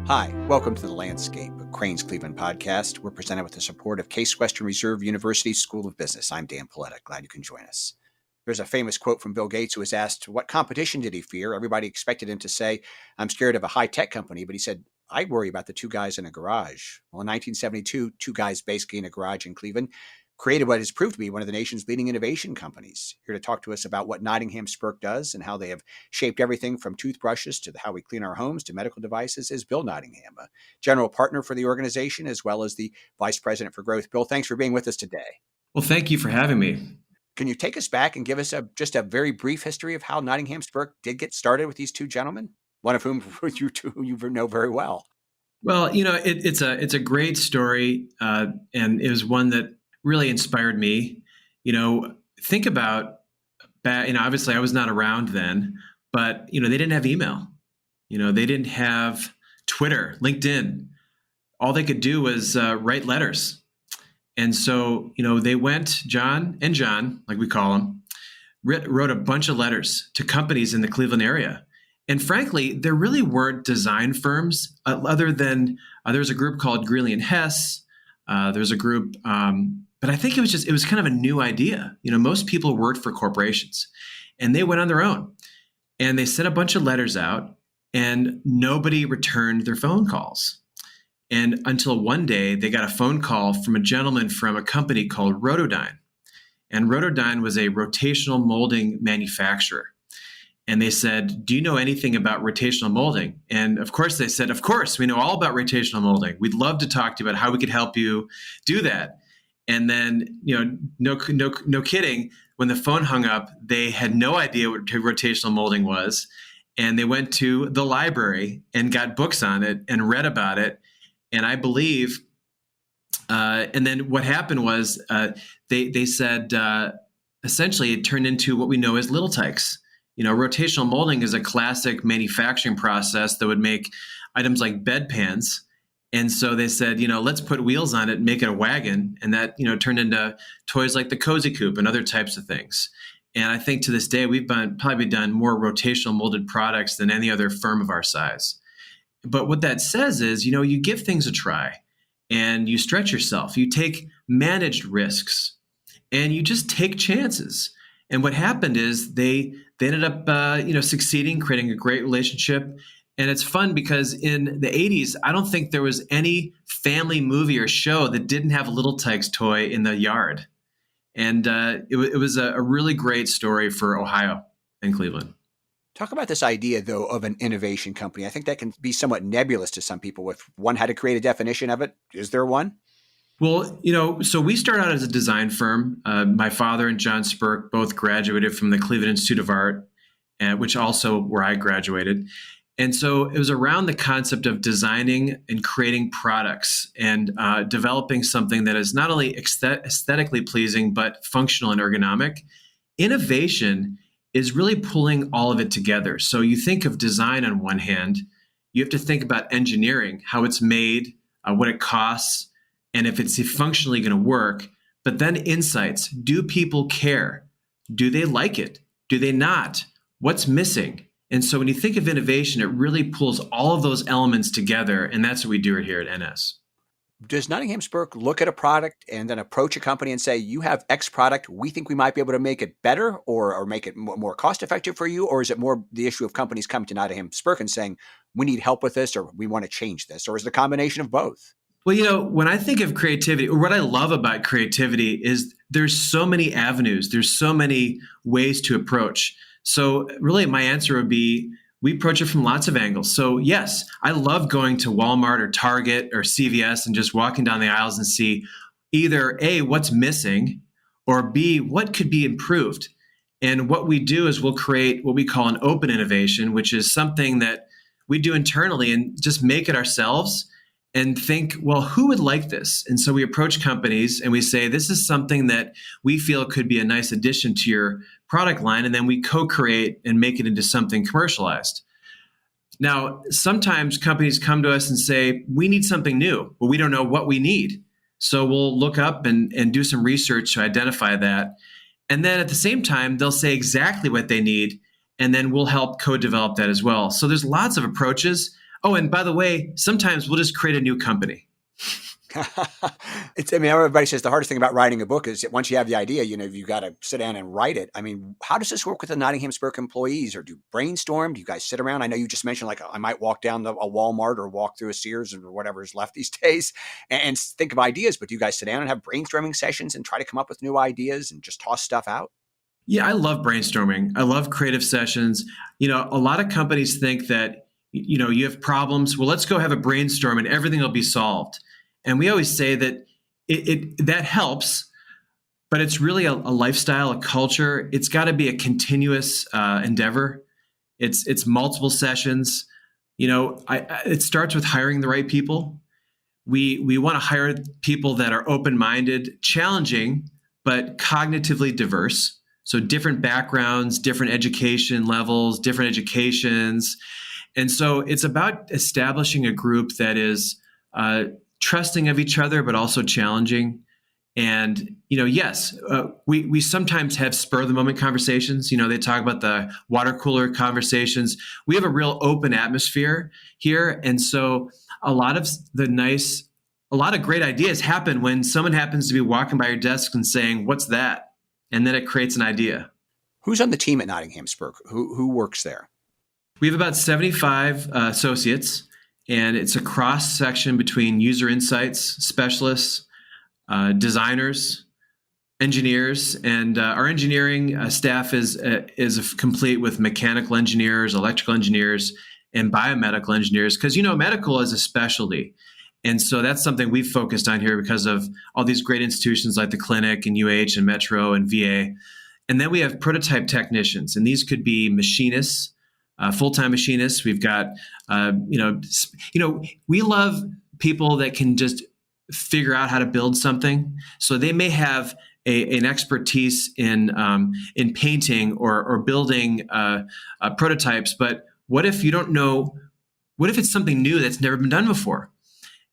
Hi, welcome to The Landscape, a Crain's Cleveland podcast. We're presented with the support of Case Western Reserve University School of Business. I'm Dan Polletta. Glad you can join us. There's a famous quote from Bill Gates who was asked, what competition did he fear? Everybody expected him to say, I'm scared of a high-tech company, but he said, I worry about the two guys in a garage. Well, in 1972, two guys basically in a garage in Cleveland created what has proved to be one of the nation's leading innovation companies. Here to talk to us about what Nottingham Spirk does and how they have shaped everything from toothbrushes to how we clean our homes to medical devices is Bill Nottingham, a general partner for the organization as well as the vice president for growth. Bill, thanks for being with us today. Well, thank you for having me. Can you take us back and give us just a very brief history of how Nottingham Spirk did get started with these two gentlemen, one of whom you know very well? Well, it's a great story, and it was one that really inspired me. Think about back. Obviously, I was not around then, but they didn't have email. They didn't have Twitter, LinkedIn. All they could do was write letters. And so, they went, John, like we call them, wrote a bunch of letters to companies in the Cleveland area. And frankly, there really weren't design firms other than there's a group called Greeley and Hess. There's a group, but I think it was kind of a new idea. Most people worked for corporations and they went on their own and they sent a bunch of letters out and nobody returned their phone calls. And until one day they got a phone call from a gentleman from a company called Rotodyne. And Rotodyne was a rotational molding manufacturer. And they said, do you know anything about rotational molding? And of course they said, of course, we know all about rotational molding. We'd love to talk to you about how we could help you do that. And then, no kidding, when the phone hung up, they had no idea what rotational molding was. And they went to the library and got books on it and read about it. And I believe, and then what happened was they said, essentially it turned into what we know as little tykes. Rotational molding is a classic manufacturing process that would make items like bedpans. And so they said, let's put wheels on it and make it a wagon. And that, turned into toys like the Cozy Coupe and other types of things. And I think to this day, we've probably done more rotational molded products than any other firm of our size. But what that says is, you give things a try and you stretch yourself. You take managed risks and you just take chances. And what happened is they ended up, succeeding, creating a great relationship. And it's fun because in the 80s, I don't think there was any family movie or show that didn't have a Little Tikes toy in the yard. And it was a really great story for Ohio and Cleveland. Talk about this idea, though, of an innovation company. I think that can be somewhat nebulous to some people. If one had to create a definition of it, is there one? Well, so we started out as a design firm. My father and John Spirk both graduated from the Cleveland Institute of Art, which also where I graduated. And so it was around the concept of designing and creating products and developing something that is not only aesthetically pleasing, but functional and ergonomic. Innovation is really pulling all of it together. So you think of design on one hand, you have to think about engineering, how it's made, what it costs, and if it's functionally going to work. But then insights. Do people care? Do they like it? Do they not? What's missing? And so when you think of innovation, it really pulls all of those elements together. And that's what we do here at NS. Does Nottingham Spirk look at a product and then approach a company and say, you have X product, we think we might be able to make it better or make it more cost effective for you? Or is it more the issue of companies coming to Nottingham Spirk and saying, we need help with this or we want to change this? Or is it a combination of both? Well, when I think of creativity, or what I love about creativity is there's so many avenues, there's so many ways to approach. So really my answer would be, we approach it from lots of angles. So yes, I love going to Walmart or Target or CVS and just walking down the aisles and see either A, what's missing, or B, what could be improved. And what we do is we'll create what we call an open innovation, which is something that we do internally and just make it ourselves and think, well, who would like this? And so we approach companies and we say, this is something that we feel could be a nice addition to your product line. And then we co-create and make it into something commercialized. Now, sometimes companies come to us and say, we need something new, but we don't know what we need. So we'll look up and do some research to identify that. And then at the same time, they'll say exactly what they need, and then we'll help co-develop that as well. So there's lots of approaches. Oh, and by the way, sometimes we'll just create a new company. I mean, everybody says the hardest thing about writing a book is that once you have the idea, you got to sit down and write it. I mean, how does this work with the Nottingham Spirk employees, or do you brainstorm? Do you guys sit around? I know you just mentioned like I might walk down a Walmart or walk through a Sears or whatever is left these days and think of ideas. But do you guys sit down and have brainstorming sessions and try to come up with new ideas and just toss stuff out? Yeah, I love brainstorming. I love creative sessions. A lot of companies think that, you have problems. Well, let's go have a brainstorm and everything will be solved. And we always say that that helps, but it's really a lifestyle, a culture. It's got to be a continuous endeavor. It's multiple sessions. It starts with hiring the right people. We want to hire people that are open-minded, challenging, but cognitively diverse. So different backgrounds, different education levels, different educations. And so it's about establishing a group that is trusting of each other, but also challenging. And, yes, we sometimes have spur of the moment conversations. They talk about the water cooler conversations. We have a real open atmosphere here. And so a lot of great ideas happen when someone happens to be walking by your desk and saying, "What's that?" And then it creates an idea. Who's on the team at Nottingham Spirk? Who works there? We have about 75 associates. And it's a cross section between user insights specialists, designers, engineers, and our engineering staff is complete with mechanical engineers, electrical engineers, and biomedical engineers. Because medical is a specialty, and so that's something we've focused on here because of all these great institutions like the clinic and UH and Metro and VA. And then we have prototype technicians, and these could be machinists. Full-time machinists. We've got, we love people that can just figure out how to build something. So they may have an expertise in painting or building prototypes. But what if you don't know? What if it's something new that's never been done before?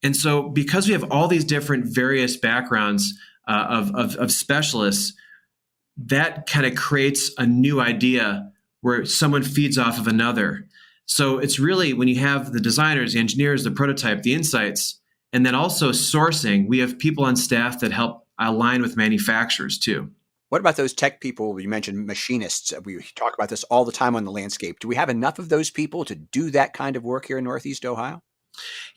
And so because we have all these different various backgrounds of specialists, that kind of creates a new idea where someone feeds off of another. So it's really when you have the designers, the engineers, the prototype, the insights, and then also sourcing, we have people on staff that help align with manufacturers too. What about those tech people? You mentioned machinists. We talk about this all the time on the landscape. Do we have enough of those people to do that kind of work here in Northeast Ohio?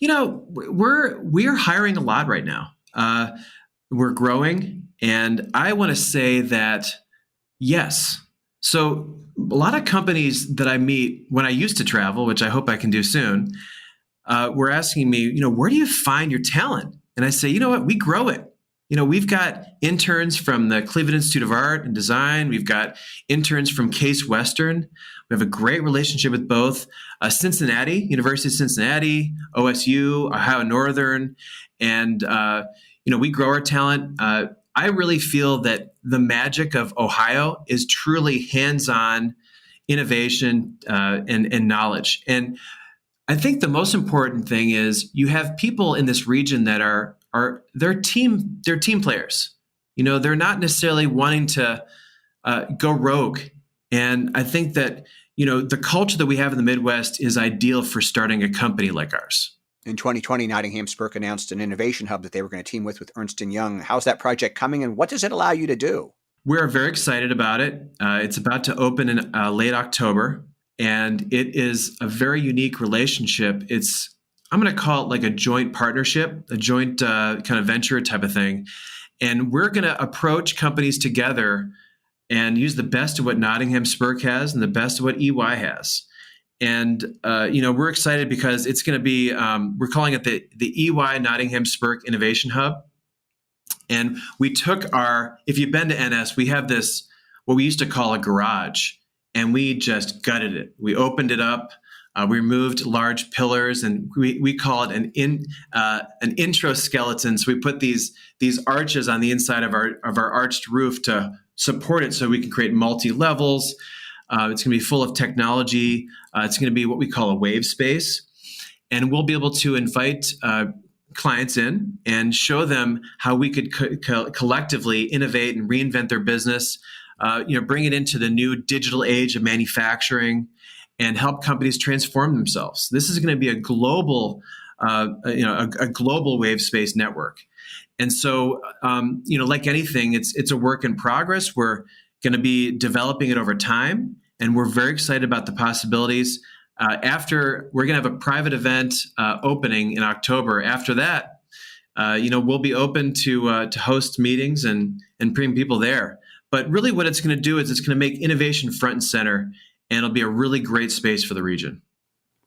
We're hiring a lot right now. We're growing, and I want to say that yes. So a lot of companies that I meet when I used to travel, which I hope I can do soon, were asking me, where do you find your talent? And I say, you know what, we grow it. We've got interns from the Cleveland Institute of Art and Design. We've got interns from Case Western. We have a great relationship with both Cincinnati, University of Cincinnati, OSU, Ohio Northern, and we grow our talent. I really feel that the magic of Ohio is truly hands-on innovation and knowledge. And I think the most important thing is you have people in this region that they're team players. They're not necessarily wanting to go rogue. And I think that the culture that we have in the Midwest is ideal for starting a company like ours. In 2020, Nottingham Spirk announced an innovation hub that they were going to team with Ernst & Young. How's that project coming, and what does it allow you to do? We're very excited about it. It's about to open in late October, and it is a very unique relationship. I'm going to call it like a joint partnership, a joint kind of venture type of thing. And we're going to approach companies together and use the best of what Nottingham Spirk has and the best of what EY has. And, we're excited because it's going to be, we're calling it the EY Nottingham Spirk Innovation Hub. And we took if you've been to NS, we have this, what we used to call a garage, and we just gutted it. We opened it up. We removed large pillars, and we call it an intro skeleton. So we put these arches on the inside of our arched roof to support it so we can create multi-levels. It's going to be full of technology. It's going to be what we call a wave space. And we'll be able to invite clients in and show them how we could collectively innovate and reinvent their business, bring it into the new digital age of manufacturing. and help companies transform themselves. This is going to be a global, a global wave space network. And so, like anything, it's a work in progress. We're going to be developing it over time, and we're very excited about the possibilities. After we're going to have a private event opening in October. After that, we'll be open to host meetings and bring people there. But really, what it's going to do is it's going to make innovation front and center, and it'll be a really great space for the region.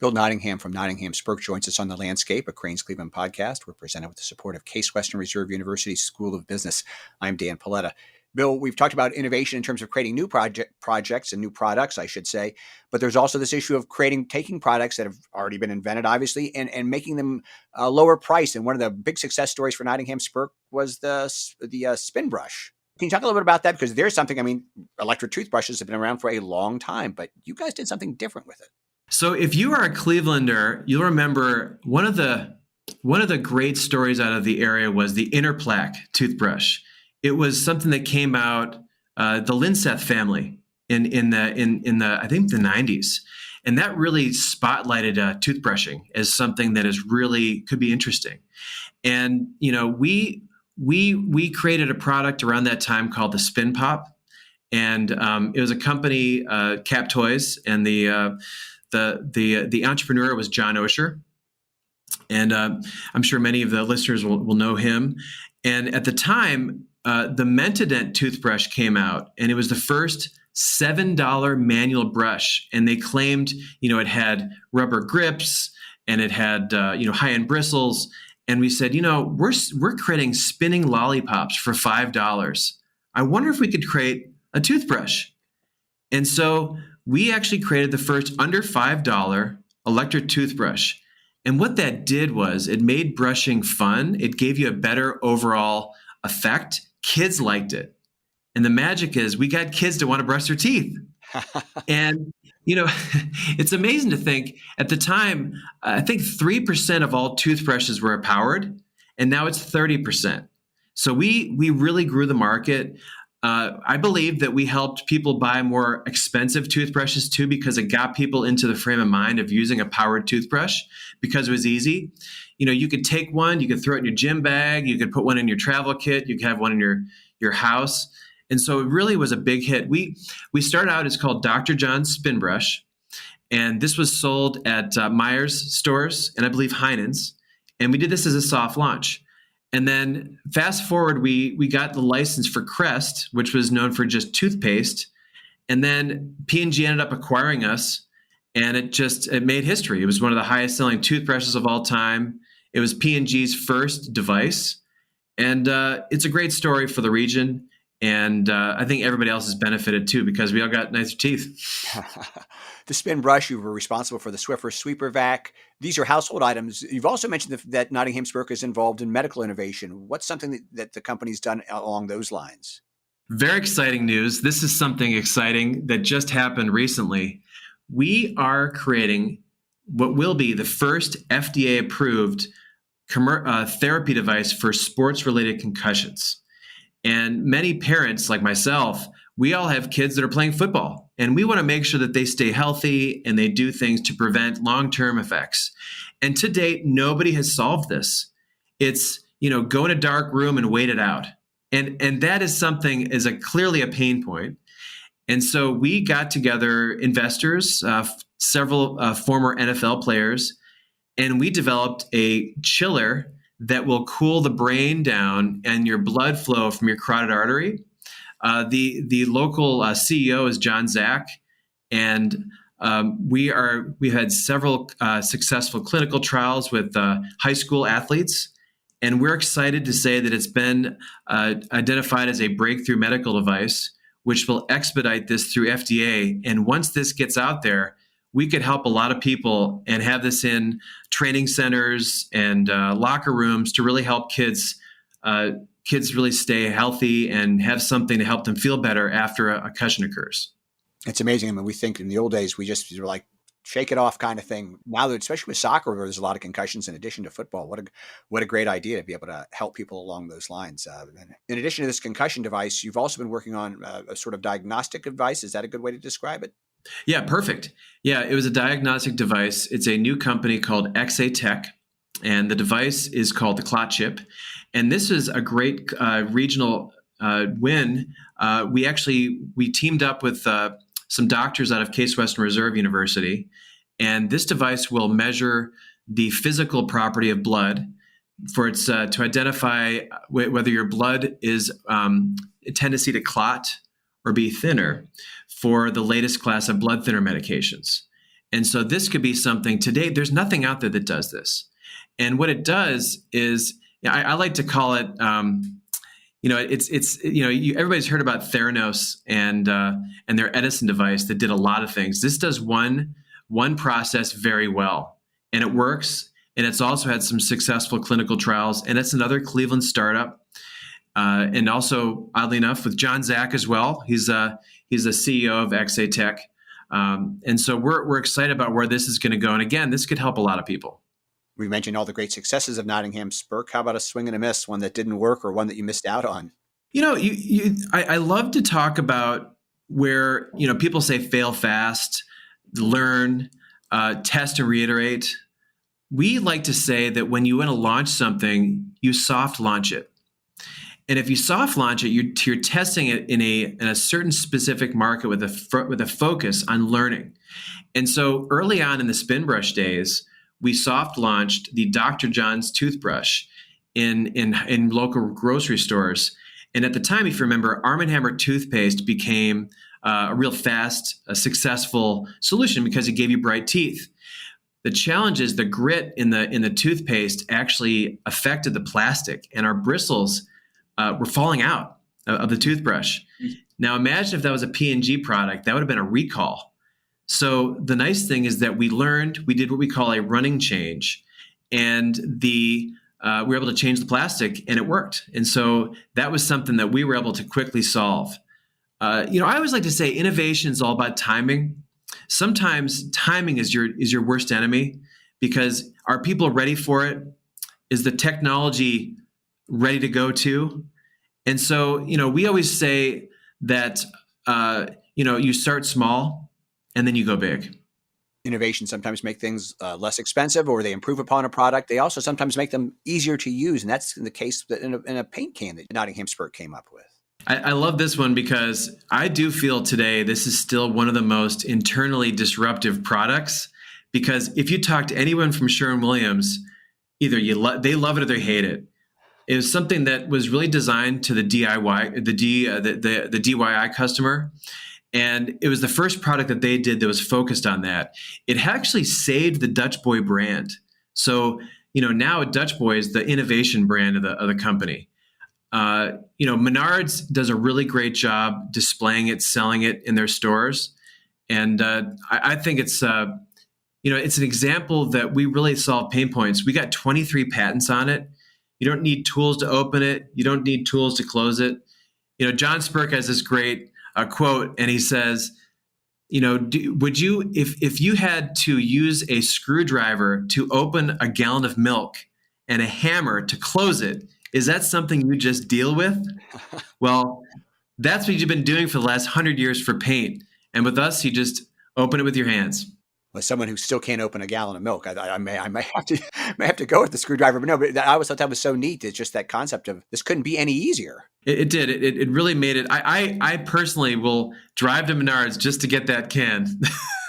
Bill Nottingham from Nottingham Spirk joins us on The Landscape, a Crain's Cleveland podcast. We're presented with the support of Case Western Reserve University School of Business. I'm Dan Polletta. Bill, we've talked about innovation in terms of creating new projects and new products, I should say, but there's also this issue of taking products that have already been invented, obviously, and making them lower price. And one of the big success stories for Nottingham Spirk was the spin brush. Can you talk a little bit about that? Because there's something, electric toothbrushes have been around for a long time, but you guys did something different with it. So if you are a Clevelander, you'll remember one of the great stories out of the area was the Interplaque toothbrush. It was something that came out the Linseth family in the I think the 90s, and that really spotlighted toothbrushing as something that is really could be interesting. And we created a product around that time called the Spin Pop, and it was a company, Cap Toys, and the entrepreneur was John Osher, and I'm sure many of the listeners will know him. And at the time, the Mentadent toothbrush came out, and it was the first $7 manual brush. And they claimed, it had rubber grips and it had, high-end bristles. And we said, we're creating spinning lollipops for $5. I wonder if we could create a toothbrush. And so we actually created the first under $5 electric toothbrush. And what that did was it made brushing fun. It gave you a better overall effect. Kids liked it. And the magic is we got kids to want to brush their teeth. And, it's amazing to think at the time, I think 3% of all toothbrushes were powered, and now it's 30%. So we really grew the market. I believe that we helped people buy more expensive toothbrushes too, because it got people into the frame of mind of using a powered toothbrush because it was easy. You could take one, you could throw it in your gym bag, you could put one in your travel kit, you could have one in your house. And so it really was a big hit. We started out, it's called Dr. John's Spin Brush. And this was sold at Myers stores and I believe Heinen's. And we did this as a soft launch. And then fast forward, we got the license for Crest, which was known for just toothpaste. And then P&G ended up acquiring us, and it made history. It was one of the highest selling toothbrushes of all time. It was P&G's first device. And it's a great story for the region. And I think everybody else has benefited too, because we all got nicer teeth. The spin brush, you were responsible for the Swiffer Sweeper Vac. These are household items. You've also mentioned that Nottingham Spirk is involved in medical innovation. What's something that the company's done along those lines? Very exciting news. This is something exciting that just happened recently. We are creating what will be the first FDA-approved therapy device for sports-related concussions. And many parents, like myself, we all have kids that are playing football, and we want to make sure that they stay healthy and they do things to prevent long-term effects. And to date, nobody has solved this. It's, go in a dark room and wait it out. And that is something clearly a pain point. And so we got together investors, several former NFL players, and we developed a chiller that will cool the brain down and your blood flow from your carotid artery. The local CEO is John Zach, and we had several successful clinical trials with high school athletes, and we're excited to say that it's been identified as a breakthrough medical device, which will expedite this through FDA. And once this gets out there, we could help a lot of people and have this in training centers and locker rooms to really help kids really stay healthy and have something to help them feel better after a concussion occurs. It's amazing. We think in the old days, we just were like, shake it off kind of thing. Now, especially with soccer, where there's a lot of concussions in addition to football, what a great idea to be able to help people along those lines. In addition to this concussion device, you've also been working on a sort of diagnostic device. Is that a good way to describe it? Yeah, perfect. Yeah, it was a diagnostic device. It's a new company called XA Tech, and the device is called the Clot Chip. And this is a great regional win. We teamed up with some doctors out of Case Western Reserve University, and this device will measure the physical property of blood for its to identify whether your blood is a tendency to clot or be thinner for the latest class of blood thinner medications. And so this could be something today. There's nothing out there that does this. And what it does is, I like to call it, everybody's heard about Theranos and their Edison device that did a lot of things. This does one process very well, and it works. And it's also had some successful clinical trials. And it's another Cleveland startup. And also, oddly enough, with John Zach as well. He's the CEO of XA Tech. And so we're excited about where this is going to go. And again, this could help a lot of people. We mentioned all the great successes of Nottingham Spirk. How about a swing and a miss, one that didn't work or one that you missed out on? I love to talk about where, people say fail fast, learn, test and reiterate. We like to say that when you want to launch something, you soft launch it. And if you soft launch it, you're testing it in a certain specific market with a focus on learning. And so early on in the spin brush days, we soft launched the Dr. John's toothbrush in local grocery stores. And at the time, if you remember, Arm & Hammer toothpaste became a real fast, successful solution because it gave you bright teeth. The challenge is the grit in the toothpaste actually affected the plastic, and our bristles were falling out of the toothbrush. Now, imagine if that was a P&G product, that would have been a recall. So the nice thing is that we did what we call a running change, and we were able to change the plastic, and it worked. And so that was something that we were able to quickly solve. I always like to say innovation is all about timing. Sometimes timing is your worst enemy, because are people ready for it? Is the technology ready to go to? And so, we always say that, you start small and then you go big. Innovations sometimes make things less expensive, or they improve upon a product. They also sometimes make them easier to use. And that's in the case that in a paint can that Nottingham Spirk came up with. I love this one because I do feel today this is still one of the most internally disruptive products, because if you talk to anyone from Sherwin-Williams, either they love it or they hate it. It was something that was really designed to the DIY, the DIY customer. And it was the first product that they did that was focused on that. It actually saved the Dutch Boy brand. So, now Dutch Boy is the innovation brand of the company. Menards does a really great job displaying it, selling it in their stores. And I think it's an example that we really solve pain points. We got 23 patents on it. You don't need tools to open it. You don't need tools to close it. John Spirk has this great quote, and he says, would you, if you had to use a screwdriver to open a gallon of milk and a hammer to close it, is that something you just deal with? Well, that's what you've been doing for the last 100 years for paint. And with us, you just open it with your hands. Well, someone who still can't open a gallon of milk, I may have to go with the screwdriver. But no, but I always thought that was so neat. It's just that concept of this couldn't be any easier. It did. It really made it. I personally will drive to Menards just to get that can,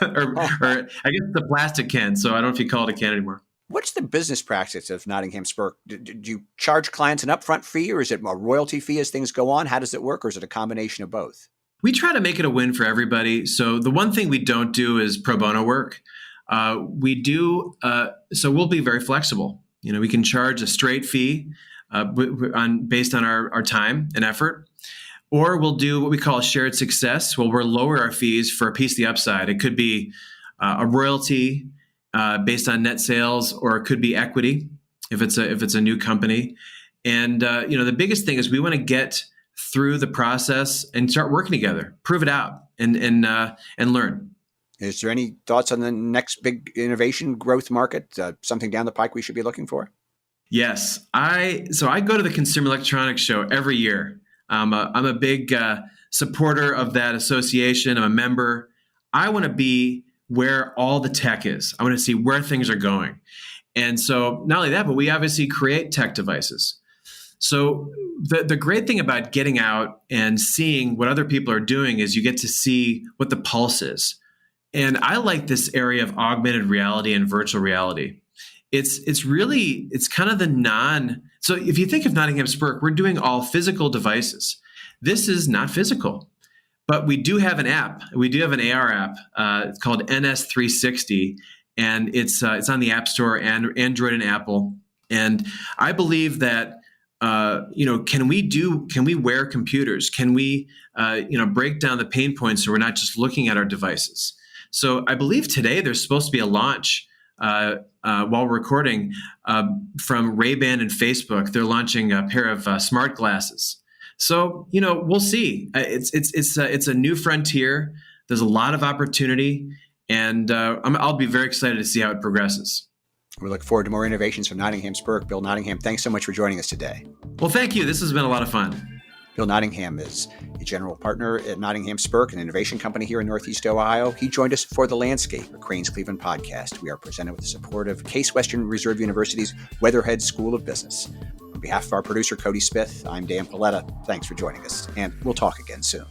or I guess the plastic can. So I don't know if you call it a can anymore. What's the business practice of Nottingham Spirk? Do you charge clients an upfront fee, or is it a royalty fee as things go on? How does it work, or is it a combination of both? We try to make it a win for everybody. So the one thing we don't do is pro bono work. We do, so we'll be very flexible. We can charge a straight fee based on our time and effort, or we'll do what we call shared success. Well, we'll lower our fees for a piece of the upside. It could be a royalty based on net sales, or it could be equity if it's a new company. And the biggest thing is we want to get through the process and start working together, prove it out, and learn. Is there any thoughts on the next big innovation growth market? Something down the pike we should be looking for? Yes, I go to the Consumer Electronics Show every year. I'm a big supporter of that association. I'm a member. I want to be where all the tech is. I want to see where things are going. And so not only that, but we obviously create tech devices. So the great thing about getting out and seeing what other people are doing is you get to see what the pulse is. And I like this area of augmented reality and virtual reality. It's kind of so if you think of Nottingham Spirk, we're doing all physical devices. This is not physical, but we do have an app. We do have an AR app. It's called NS360, and it's on the App Store and Android and Apple. And I believe that can we wear computers? Can we break down the pain points so we're not just looking at our devices? So I believe today there's supposed to be a launch while recording from Ray-Ban and Facebook. They're launching a pair of smart glasses. So we'll see. It's a new frontier. There's a lot of opportunity, and I'll be very excited to see how it progresses. We look forward to more innovations from Nottingham Spirk. Bill Nottingham, thanks so much for joining us today. Well, thank you. This has been a lot of fun. Bill Nottingham is a general partner at Nottingham Spirk, an innovation company here in Northeast Ohio. He joined us for The Landscape, a Crain's Cleveland podcast. We are presented with the support of Case Western Reserve University's Weatherhead School of Business. On behalf of our producer, Cody Smith, I'm Dan Polletta. Thanks for joining us, and we'll talk again soon.